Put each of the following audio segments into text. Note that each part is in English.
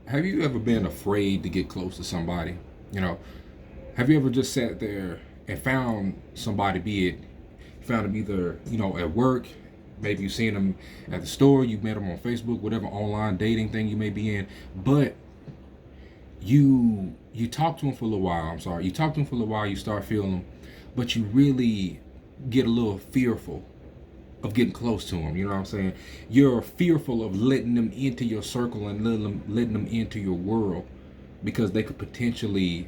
Have you ever been afraid to get close to somebody? You know, have you ever just sat there and found somebody, be it found them either, at work, maybe you've seen them at the store, you met them on Facebook, whatever online dating thing you may be in, but you talk to them for a little while. I'm sorry, you talk to them for a little while, you start feeling them, but you really get a little fearful of getting close to them. You know what I'm saying? You're fearful of letting them into your circle and letting them into your world because they could potentially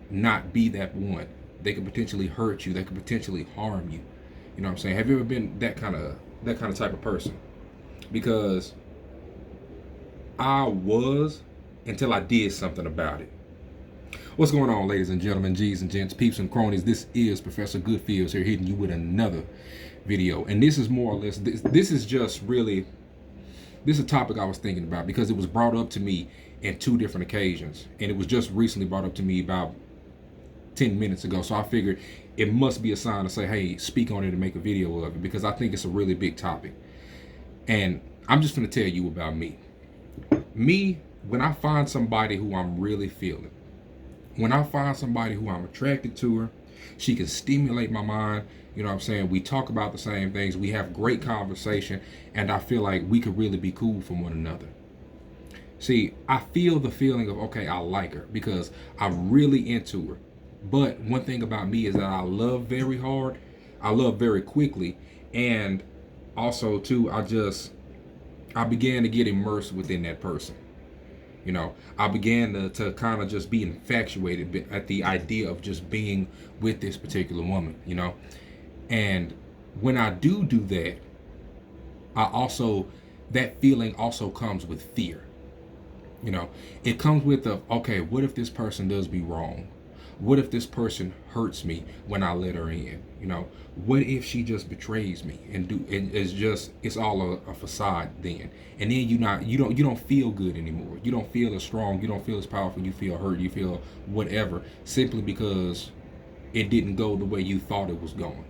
not be that one. They could potentially hurt you. They could potentially harm you. You know what I'm saying? Have you ever been that kind of type of person? Because I was until I did something about it. What's going on, ladies and gentlemen, G's and gents, peeps and cronies? This is Professor Goodfeels here, hitting you with another video, and this is more or less this is just really this is a topic I was thinking about because it was brought up to me in two different occasions, and it was just recently brought up to me about 10 minutes ago. So I figured it must be a sign to say, hey, speak on it and make a video of it, because I think it's a really big topic. And I'm just going to tell you about me. When I find somebody who I'm really feeling, when I find somebody who I'm attracted to her, she can stimulate my mind. You know what I'm saying? We talk about the same things. We have great conversation. And I feel like we could really be cool for one another. See, I feel the feeling of, okay, I like her because I'm really into her. But one thing about me is that I love very hard. I love very quickly. And also, too, I began to get immersed within that person. I began to kind of just be infatuated at the idea of just being with this particular woman. And when I do that, that feeling also comes with fear. It comes with okay, what if this person does me wrong? What if this person hurts me when I let her in? What if she just betrays me and it's all a facade then? And then you don't feel good anymore. You don't feel as strong. You don't feel as powerful. You feel hurt. You feel whatever, simply because it didn't go the way you thought it was going.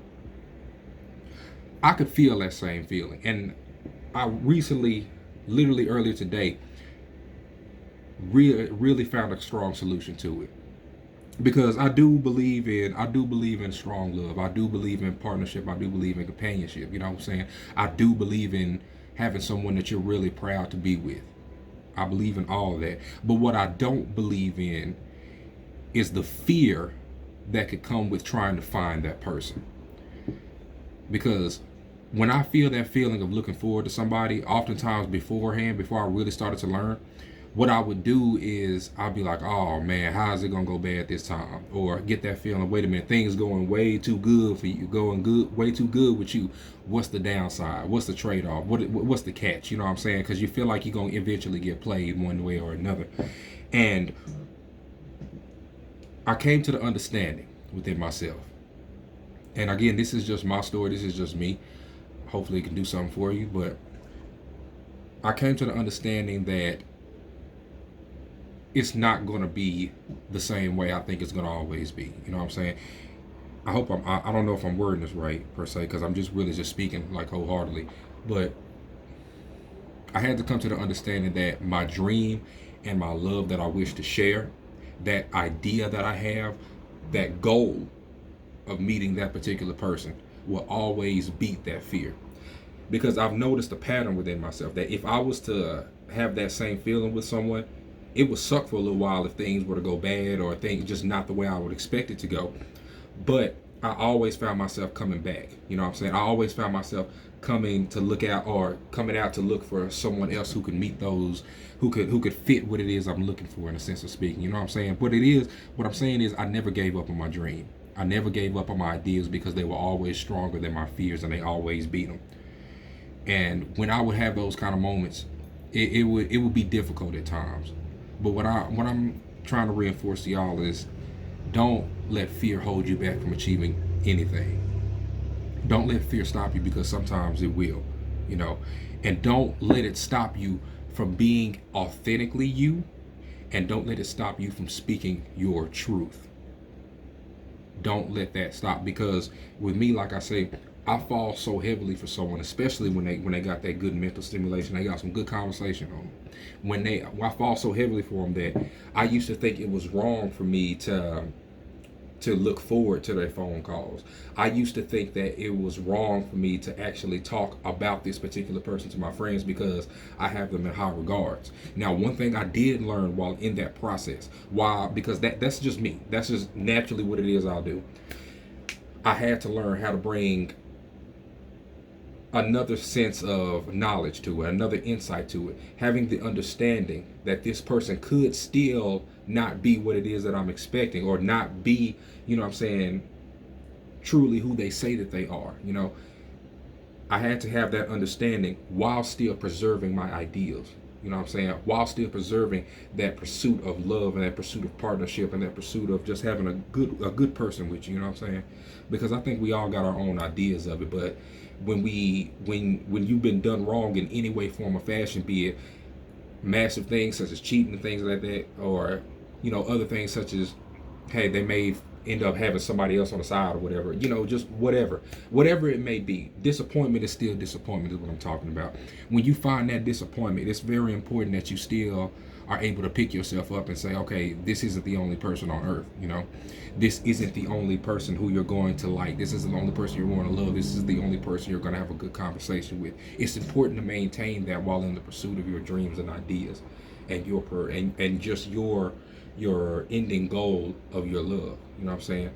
I could feel that same feeling, and I recently, literally earlier today, really found a strong solution to it, because I do believe in strong love. I do believe in partnership. I do believe in companionship. You know what I'm saying? I do believe in having someone that you're really proud to be with. I believe in all of that. But what I don't believe in is the fear that could come with trying to find that person. Because when I feel that feeling of looking forward to somebody, oftentimes beforehand, before I really started to learn, what I would do is I'd be like, oh man, how is it gonna go bad this time? Or get that feeling, wait a minute, things going way too good for you, going good, way too good with you. What's the downside? What's the trade-off? What's the catch? You know what I'm saying? Because you feel like you're gonna eventually get played one way or another. And I came to the understanding within myself. And again, this is just my story. This is just me. Hopefully it can do something for you. But I came to the understanding that it's not going to be the same way I think it's going to always be. You know what I'm saying? I don't know if I'm wording this right per se, because I'm just really just speaking like wholeheartedly. But I had to come to the understanding that my dream and my love that I wish to share, that idea that I have, that goal of meeting that particular person will always beat that fear. Because I've noticed a pattern within myself that if I was to have that same feeling with someone, it would suck for a little while if things were to go bad or things just not the way I would expect it to go. But I always found myself coming back. You know what I'm saying? I always found myself coming out to look for someone else who could meet those, who could fit what it is I'm looking for, in a sense of speaking. You know what I'm saying? What I'm saying is I never gave up on my dream. I never gave up on my ideas, because they were always stronger than my fears, and they always beat them. And when I would have those kind of moments, it would be difficult at times. But what I'm trying to reinforce to y'all is, don't let fear hold you back from achieving anything. Don't let fear stop you, because sometimes it will, and don't let it stop you from being authentically you, and don't let it stop you from speaking your truth. Don't let that stop, because with me, like I say, I fall so heavily for someone, especially when they got that good mental stimulation. They got some good conversation on them. I fall so heavily for them that I used to think it was wrong for me to look forward to their phone calls. I used to think that it was wrong for me to actually talk about this particular person to my friends because I have them in high regards. Now, one thing I did learn while in that process, why, because that's just me. That's just naturally what it is I'll do. I had to learn how to bring another sense of knowledge to it, another insight to it, having the understanding that this person could still not be what it is that I'm expecting, or not be, you know what I'm saying, truly who they say that they are. I had to have that understanding while still preserving my ideals. You know what I'm saying? While still preserving that pursuit of love and that pursuit of partnership and that pursuit of just having a good person with you. You know what I'm saying? Because I think we all got our own ideas of it. But when you've been done wrong in any way, form, or fashion, be it massive things such as cheating and things like that, or other things such as, hey, they may end up having somebody else on the side or whatever, just whatever it may be. Disappointment is still disappointment, is what I'm talking about. When you find that disappointment, it's very important that you still are able to pick yourself up and say, okay, this isn't the only person on earth. This isn't the only person who you're going to like. This isn't the only person you're going to love. This is the only person you're going to have a good conversation with. It's important to maintain that while in the pursuit of your dreams and ideas and and just your ending goal of your love. You know what I'm saying?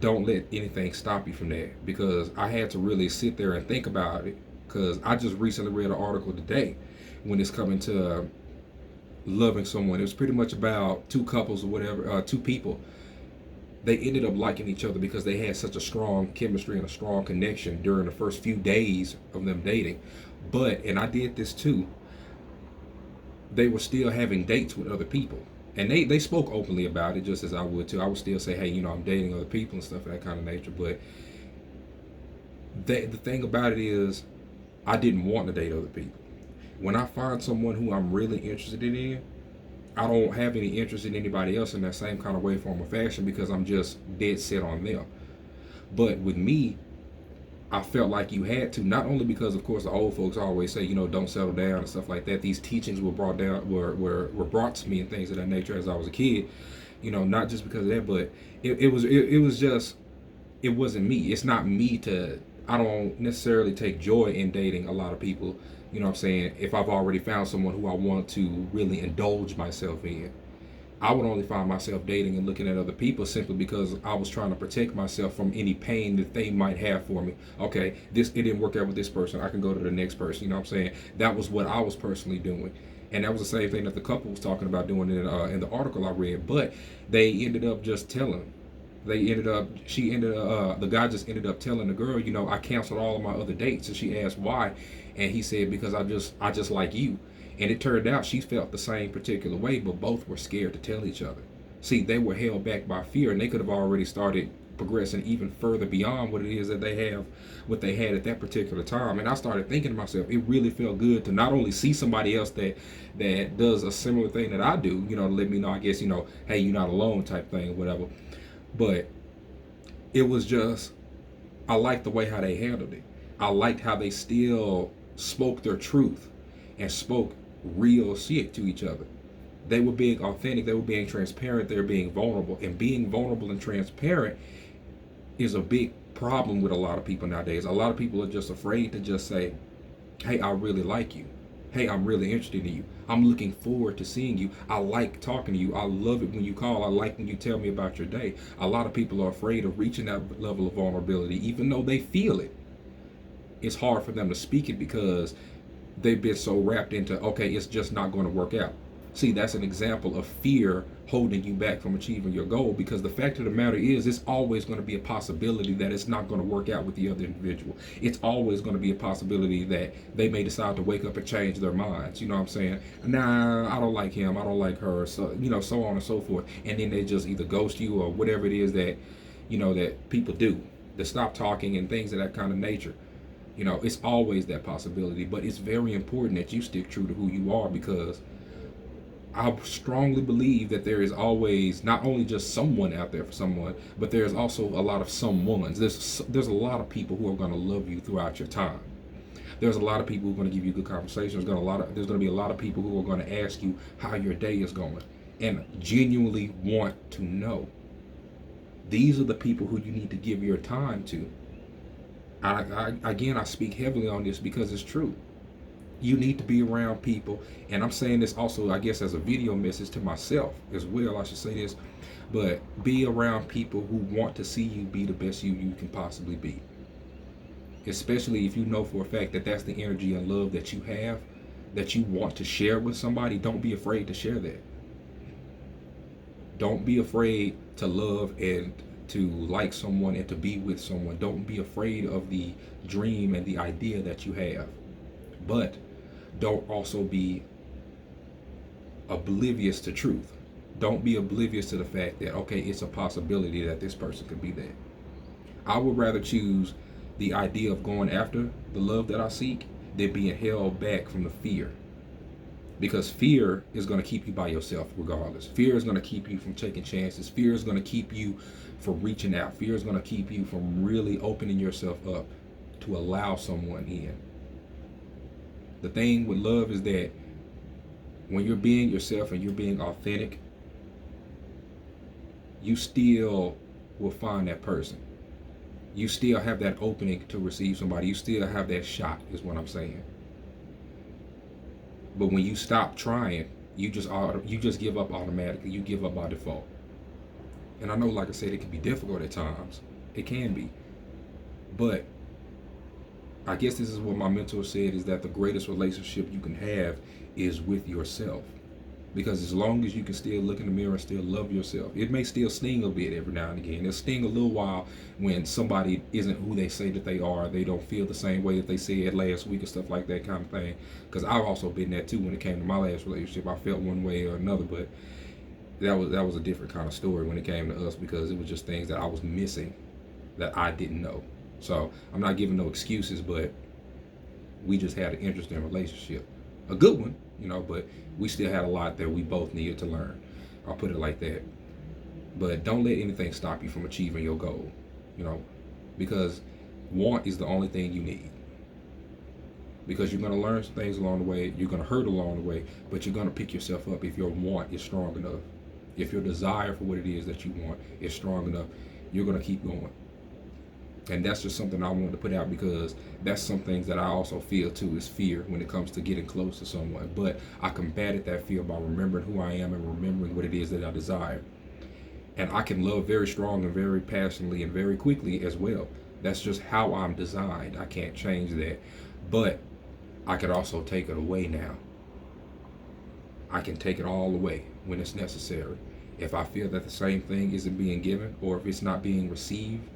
Don't let anything stop you from that, because I had to really sit there and think about it, because I just recently read an article today when it's coming to loving someone. It was pretty much about two couples or whatever, two people. They ended up liking each other because they had such a strong chemistry and a strong connection during the first few days of them dating. But, and I did this too, they were still having dates with other people. And they spoke openly about it, just as I would too. I would still say, hey, I'm dating other people and stuff of that kind of nature. But the thing about it is, I didn't want to date other people. When I find someone who I'm really interested in, I don't have any interest in anybody else in that same kind of way, form, or fashion, because I'm just dead set on them. But with me, I felt like you had to, not only because, of course, the old folks always say, don't settle down and stuff like that. These teachings were brought brought to me and things of that nature as I was a kid. Not just because of that, but it was just, it wasn't me. It's not me I don't necessarily take joy in dating a lot of people. You know what I'm saying? If I've already found someone who I want to really indulge myself in, I would only find myself dating and looking at other people simply because I was trying to protect myself from any pain that they might have for me. Okay, it didn't work out with this person, I can go to the next person. You know what I'm saying? That was what I was personally doing. And that was the same thing that the couple was talking about doing in the article I read. But they ended up just telling. The guy just ended up telling the girl, I canceled all of my other dates. And she asked why. And he said, because I just like you. And it turned out she felt the same particular way, but both were scared to tell each other. See, they were held back by fear, and they could have already started progressing even further beyond what it is that what they had at that particular time. And I started thinking to myself, it really felt good to not only see somebody else that does a similar thing that I do, to let me know, I guess, hey, you're not alone type thing, whatever. But it was just, I liked the way how they handled it. I liked how they still spoke their truth and spoke real shit to each other. They were being authentic, they were being transparent, they were being vulnerable. And being vulnerable and transparent is a big problem with a lot of people nowadays. A lot of people are just afraid to just say, hey, I really like you. Hey, I'm really interested in you. I'm looking forward to seeing you. I like talking to you. I love it when you call. I like when you tell me about your day. A lot of people are afraid of reaching that level of vulnerability, even though they feel it. It's hard for them to speak it because they've been so wrapped into, okay, it's just not going to work out. See, that's an example of fear holding you back from achieving your goal, because the fact of the matter is, it's always going to be a possibility that it's not going to work out with the other individual. It's always going to be a possibility that they may decide to wake up and change their minds. You know what I'm saying? Nah, I don't like him, I don't like her, so so on and so forth. And then they just either ghost you or whatever it is that that people do, to stop talking and things of that kind of nature. It's always that possibility, but it's very important that you stick true to who you are, because I strongly believe that there is always not only just someone out there for someone, but there's also a lot of someones. There's a lot of people who are going to love you throughout your time. There's a lot of people who are going to give you good conversation. There's going to be a lot of people who are going to ask you how your day is going and genuinely want to know. These are the people who you need to give your time to. Again, I speak heavily on this because it's true. You need to be around people, and I'm saying this also, I guess, as a video message to myself as well. I should say this, but be around people who want to see you be the best you can possibly be. Especially if you know for a fact that that's the energy and love that you have, that you want to share with somebody. Don't be afraid to share that. Don't be afraid to love and to like someone and to be with someone. Don't be afraid of the dream and the idea that you have. But don't also be oblivious to truth. Don't be oblivious to the fact that, okay, it's a possibility that this person could be there. I would rather choose the idea of going after the love that I seek than being held back from the fear. Because fear is going to keep you by yourself regardless. Fear is going to keep you from taking chances. Fear is going to keep you from reaching out. Fear is going to keep you from really opening yourself up to allow someone in. The thing with love is that when you're being yourself and you're being authentic, you still will find that person. You still have that opening to receive somebody. You still have that shot, is what I'm saying. But when you stop trying, you just give up automatically. You give up by default. And I know, like I said, it can be difficult at times. It can be. But I guess this is what my mentor said, is that the greatest relationship you can have is with yourself. Because as long as you can still look in the mirror and still love yourself, it may still sting a bit every now and again. It'll sting a little while when somebody isn't who they say that they are. They don't feel the same way that they said last week and stuff like that kind of thing. Because I've also been there too when it came to my last relationship. I felt one way or another, but that was a different kind of story when it came to us, because it was just things that I was missing that I didn't know. So I'm not giving no excuses, but we just had an interesting relationship. A good one, but we still had a lot that we both needed to learn. I'll put it like that. But don't let anything stop you from achieving your goal, because want is the only thing you need. Because you're going to learn some things along the way, you're going to hurt along the way, but you're going to pick yourself up if your want is strong enough. If your desire for what it is that you want is strong enough, you're going to keep going. And that's just something I wanted to put out, because that's some things that I also feel too, is fear when it comes to getting close to someone. But I combated that fear by remembering who I am and remembering what it is that I desire. And I can love very strong and very passionately and very quickly as well. That's just how I'm designed. I can't change that. But I could also take it away now. I can take it all away when it's necessary. If I feel that the same thing isn't being given, or if it's not being received,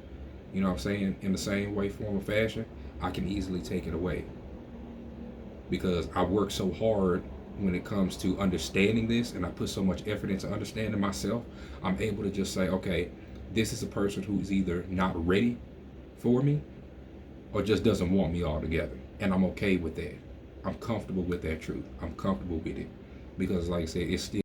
in the same way, form, or fashion, I can easily take it away. Because I work so hard when it comes to understanding this, and I put so much effort into understanding myself, I'm able to just say, okay, this is a person who's either not ready for me or just doesn't want me altogether. And I'm okay with that. I'm comfortable with that truth. I'm comfortable with it. Because like I said, it's still